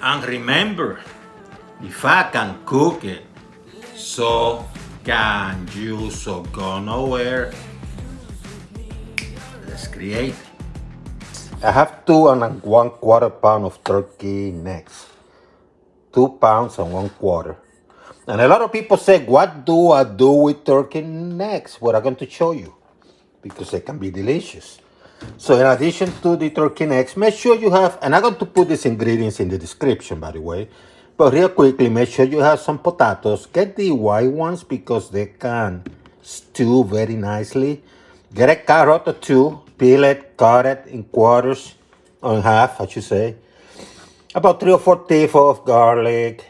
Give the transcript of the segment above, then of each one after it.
And remember, if I can cook it, so can you. So go nowhere. Let's create. I have 2 1/4 pounds of turkey necks. 2 pounds and 1/4. And a lot of people say, what do I do with turkey necks? What I'm going to show you, because they can be delicious. So in addition to the turkey necks, make sure you have, and I'm going to put these ingredients in the description, by the way, but real quickly, make sure you have some potatoes. Get the white ones because they can stew very nicely. Get a carrot or two, peel it, cut it in quarters, or in half, I should say. About 3 or 4 teaspoons of garlic.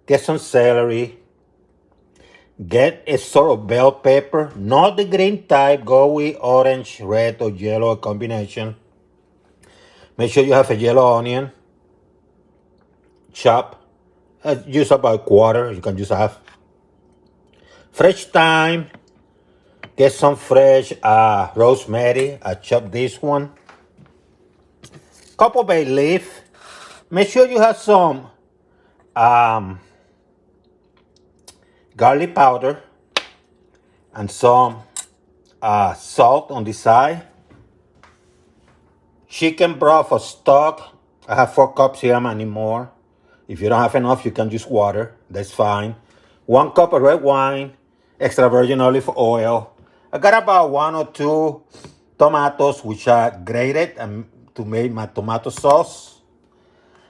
Get some celery. Get a sort of bell pepper, not the green type. Go with orange, red, or yellow combination. Make sure you have a yellow onion. Chop. Use about 1/4. You can use half. Fresh thyme. Get some fresh rosemary. I chopped this one. Couple bay leaf. Make sure you have some garlic powder and some salt on the side. Chicken broth or stock. I have 4 cups here, I'm adding more. If you don't have enough, you can use water. That's fine. 1 cup of red wine, extra virgin olive oil. I got about 1 or 2 tomatoes, which are grated and to make my tomato sauce.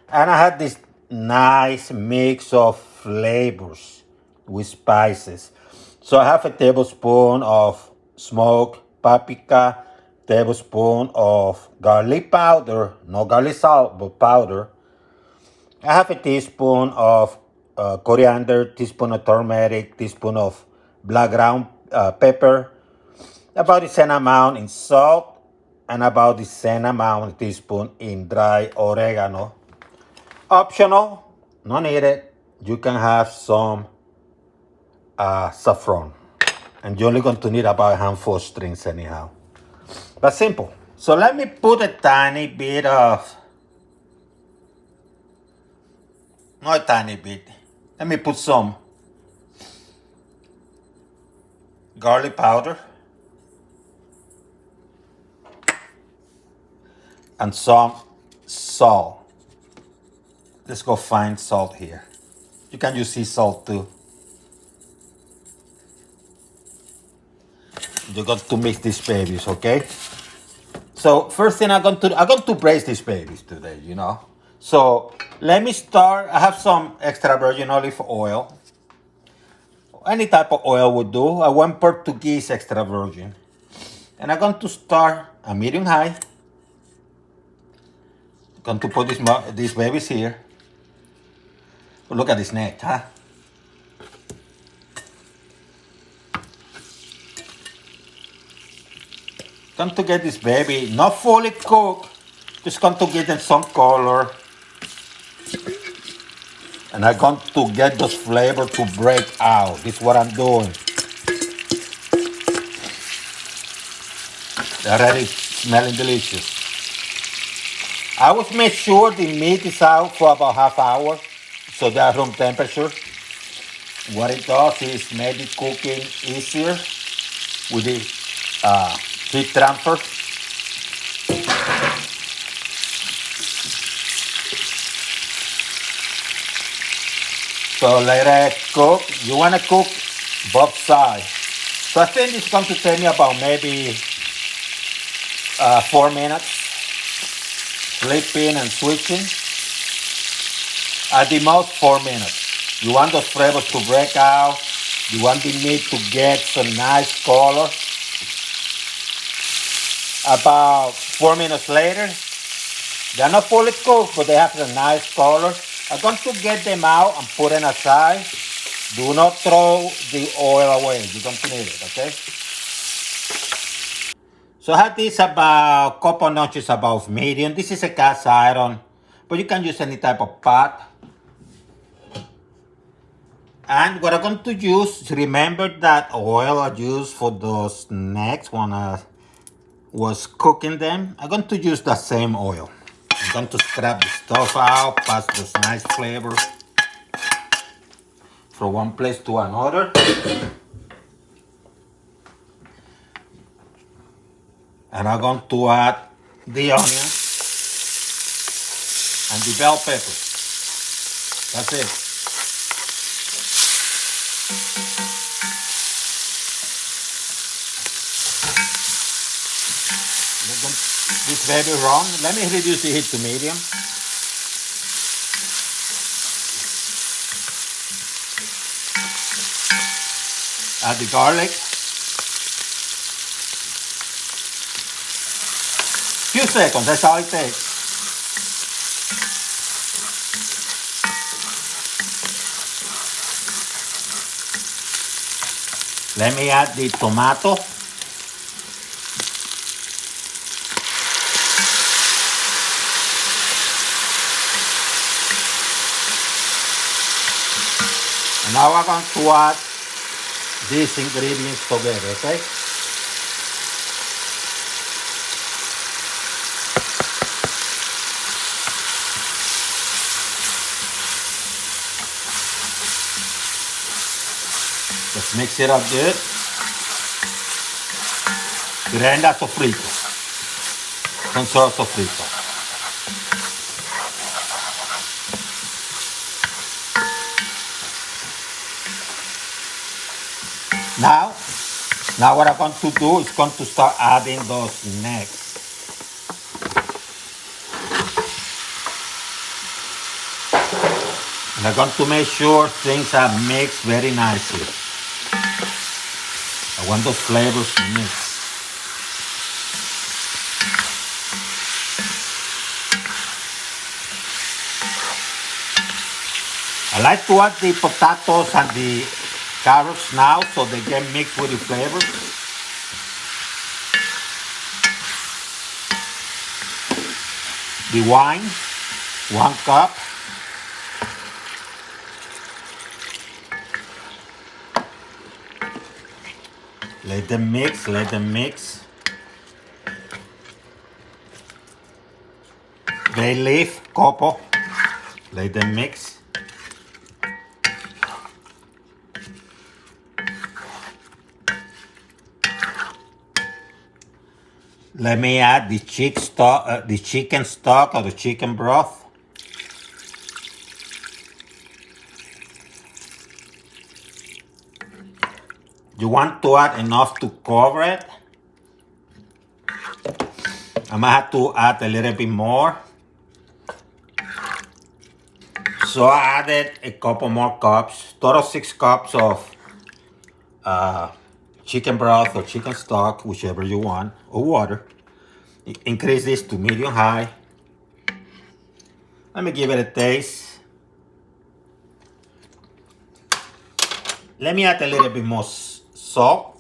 And I had this nice mix of flavors with spices. So I have a tablespoon of smoked paprika, tablespoon of garlic powder, no garlic salt, but powder. I have a teaspoon of coriander, teaspoon of turmeric, teaspoon of black ground pepper, about the same amount in salt, and about the same amount teaspoon in dry oregano. Optional, not needed. You can have some saffron, and you're only going to need about a handful of strings anyhow. But simple. So let me put a tiny bit of, not a tiny bit. Let me put some garlic powder and some salt. Let's go find salt here. You can use sea salt too. You got to mix these babies, okay? So first thing I'm going to braise these babies today, you know. So let me start. I have some extra virgin olive oil. Any type of oil would do. I want Portuguese extra virgin. And I'm going to start a medium high. I'm going to put these babies here. Look at this neck, huh? Going to get this baby not fully cooked, just going to give them some color. And I'm going to get those flavors to break out. This is what I'm doing. They're already smelling delicious. I always make sure the meat is out for about half hour, so they're room temperature. What it does is make the cooking easier with the heat transfer. So let it cook. You want to cook both sides. So I think it's going to take me about maybe 4 minutes. Flipping and switching. At the most 4 minutes. You want those flavors to break out. You want the meat to get some nice color. About 4 minutes later, they're not fully cooked, but they have a nice color. I'm going to get them out and put them aside. Do not throw the oil away. You're going to need it, okay? So I have this about couple notches above medium. This is a cast iron, but you can use any type of pot. And what I'm going to use, remember that oil I used for those necks when I was cooking them? I'm going to use the same oil. I'm going to scrap the stuff out, pass this nice flavor from one place to another. And I'm going to add the onions and the bell pepper. That's it. This very wrong. Let me reduce the heat to medium. Add the garlic. Few seconds, that's all it takes. Let me add the tomato. And now I'm going to add these ingredients together, okay? Just mix it up good. Grenda sofrito. Con solo sofrito. Now what I'm going to do is going to start adding those necks. And I'm going to make sure things are mixed very nicely. I want those flavors to mix. I like to add the potatoes and the carrots now so they get mixed with the flavors. The wine, 1 cup. Let them mix, let them mix. Bay leaf, couple. Let them mix. Let me add the chicken stock or the chicken broth. You want to add enough to cover it. I might have to add a little bit more. So I added a couple more cups, total 6 cups of chicken broth or chicken stock, whichever you want, or water. Increase this to medium high. Let me give it a taste. Let me add a little bit more salt.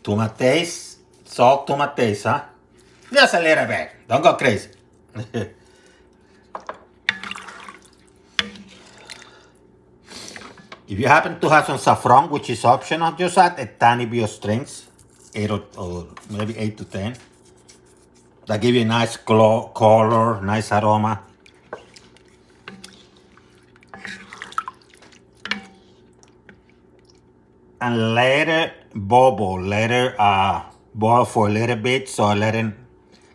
To my taste. Salt to my taste, huh? Just a little bit. Don't go crazy. If you happen to have some saffron, which is optional, just add a tiny bit of strings, 8 or maybe 8 to 10. That give you a nice color, nice aroma. And later boil for a little bit, so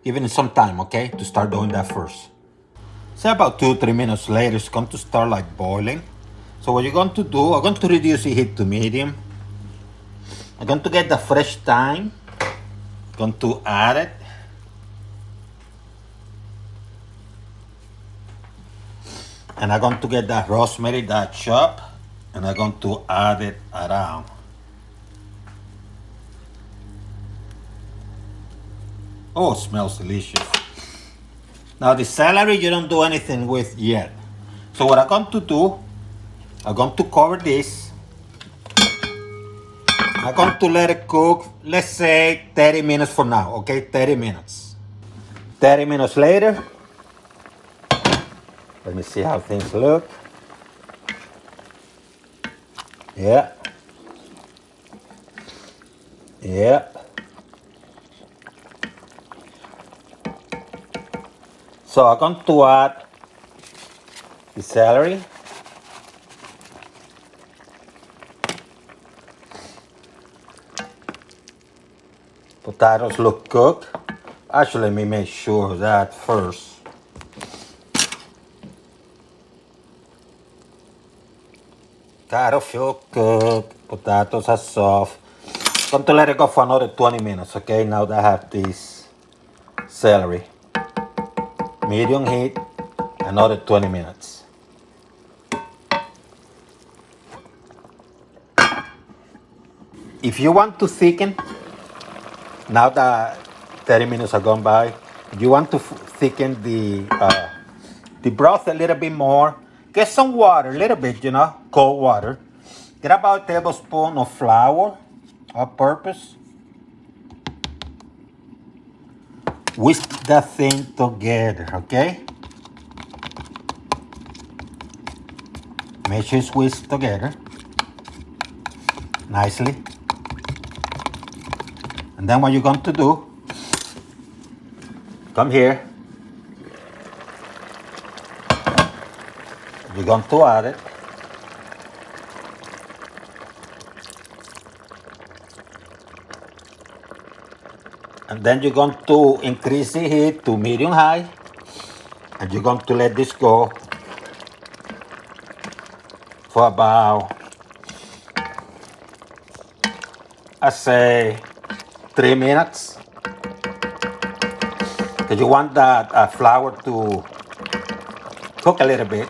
give it some time, okay, to start doing that first. So about 2-3 minutes later, it's going to start like boiling. So what you're going to do, I'm going to reduce the heat to medium. I'm going to get the fresh thyme. Going to add it. And I'm going to get that rosemary, that chop, and I'm going to add it around. Oh, it smells delicious. Now the celery you don't do anything with yet. So what I'm going to do, I'm going to cover this. I'm going to let it cook, let's say 30 minutes from now, okay? 30 minutes. 30 minutes later, let me see how things look. Yeah. Yeah. So I'm going to add the celery. Potatoes look cooked. Actually, let me make sure of that first. Potatoes feel cooked. Potatoes are soft. I'm going to let it go for another 20 minutes, okay? Now that I have this celery. Medium heat, another 20 minutes. If you want to thicken, now that 30 minutes are gone by, if you want to thicken the broth a little bit more, get some water, a little bit, cold water. Get about a tablespoon of flour, all purpose. Whisk that thing together, okay? Make sure it's whisked together nicely. And then what you're going to do, come here. You're going to add it. And then you're going to increase the heat to medium high. And you're going to let this go for about, I say, 3 minutes. Because you want that flour to cook a little bit.